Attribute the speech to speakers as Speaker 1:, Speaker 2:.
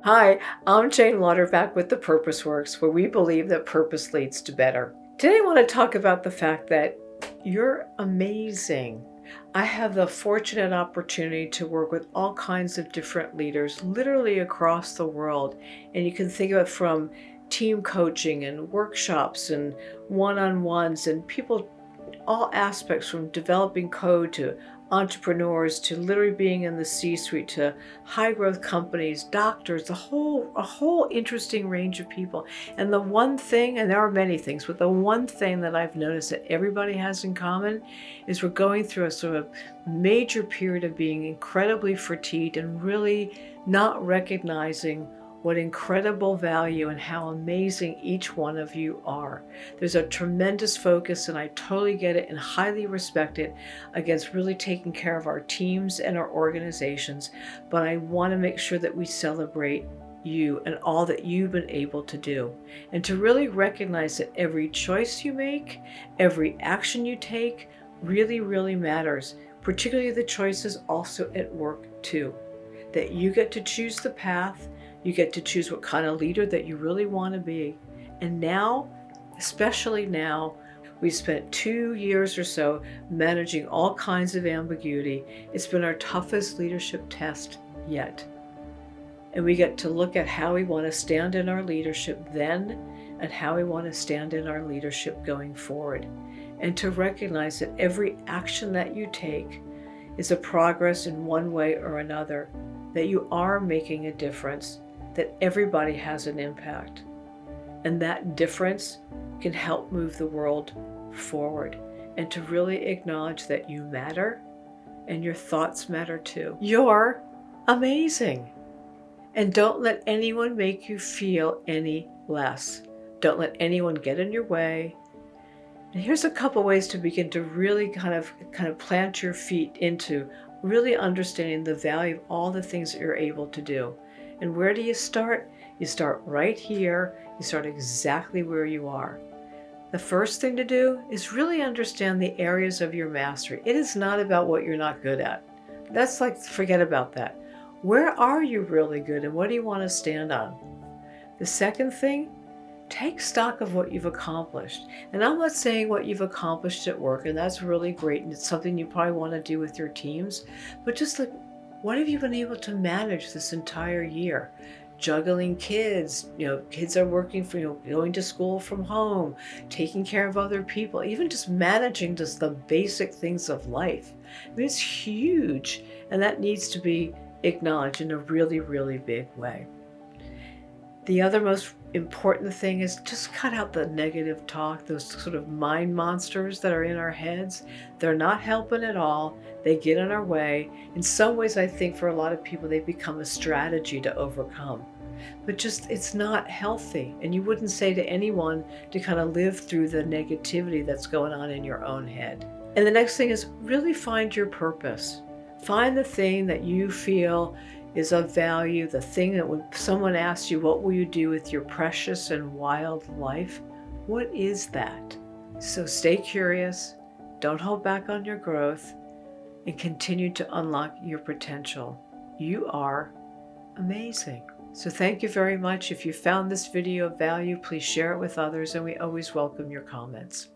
Speaker 1: Hi, I'm Jane Lauterback with The Purpose Works, where we believe that purpose leads to better. Today I want to talk about the fact that you're amazing. I have the fortunate opportunity to work with all kinds of different leaders, literally across the world. And you can think of it from team coaching and workshops and one-on-ones and people, all aspects from developing code to entrepreneurs to literally being in the C-suite to high growth companies, doctors, a whole interesting range of people. And the one thing, and there are many things, but the one thing that I've noticed that everybody has in common is we're going through a sort of major period of being incredibly fatigued and really not recognizing what incredible value and how amazing each one of you are. There's a tremendous focus, and I totally get it and highly respect it, against really taking care of our teams and our organizations. But I want to make sure that we celebrate you and all that you've been able to do, and to really recognize that every choice you make, every action you take really, really matters, particularly the choices also at work too. That you get to choose the path, you get to choose what kind of leader that you really want to be. And now, especially now, we've spent 2 years or so managing all kinds of ambiguity. It's been our toughest leadership test yet. And we get to look at how we want to stand in our leadership then and how we want to stand in our leadership going forward. And to recognize that every action that you take is a progress in one way or another, that you are making a difference, that everybody has an impact. And that difference can help move the world forward. And to really acknowledge that you matter and your thoughts matter too. You're amazing. And don't let anyone make you feel any less. Don't let anyone get in your way. And here's a couple ways to begin to really kind of plant your feet into really understanding the value of all the things that you're able to do. And where do you start? You start right here. You start exactly where you are. The first thing to do is really understand the areas of your mastery. It is not about what you're not good at. That's like, forget about that. Where are you really good and what do you want to stand on? The second thing, take stock of what you've accomplished. And I'm not saying what you've accomplished at work, and that's really great, and it's something you probably want to do with your teams, but just like, what have you been able to manage this entire year? Juggling kids, kids are working for, going to school from home, taking care of other people, even just managing just the basic things of life. I mean, it's huge, and that needs to be acknowledged in a really, really big way. The other most important thing is just cut out the negative talk, those sort of mind monsters that are in our heads. They're not helping at all. They get in our way. In some ways, I think for a lot of people, they become a strategy to overcome. But just, it's not healthy. And you wouldn't say to anyone to kind of live through the negativity that's going on in your own head. And the next thing is really find your purpose. Find the thing that you feel is of value, the thing that when someone asks you, what will you do with your precious and wild life? What is that? So stay curious, don't hold back on your growth, and continue to unlock your potential. You are amazing. So thank you very much. If you found this video of value, please share it with others, and we always welcome your comments.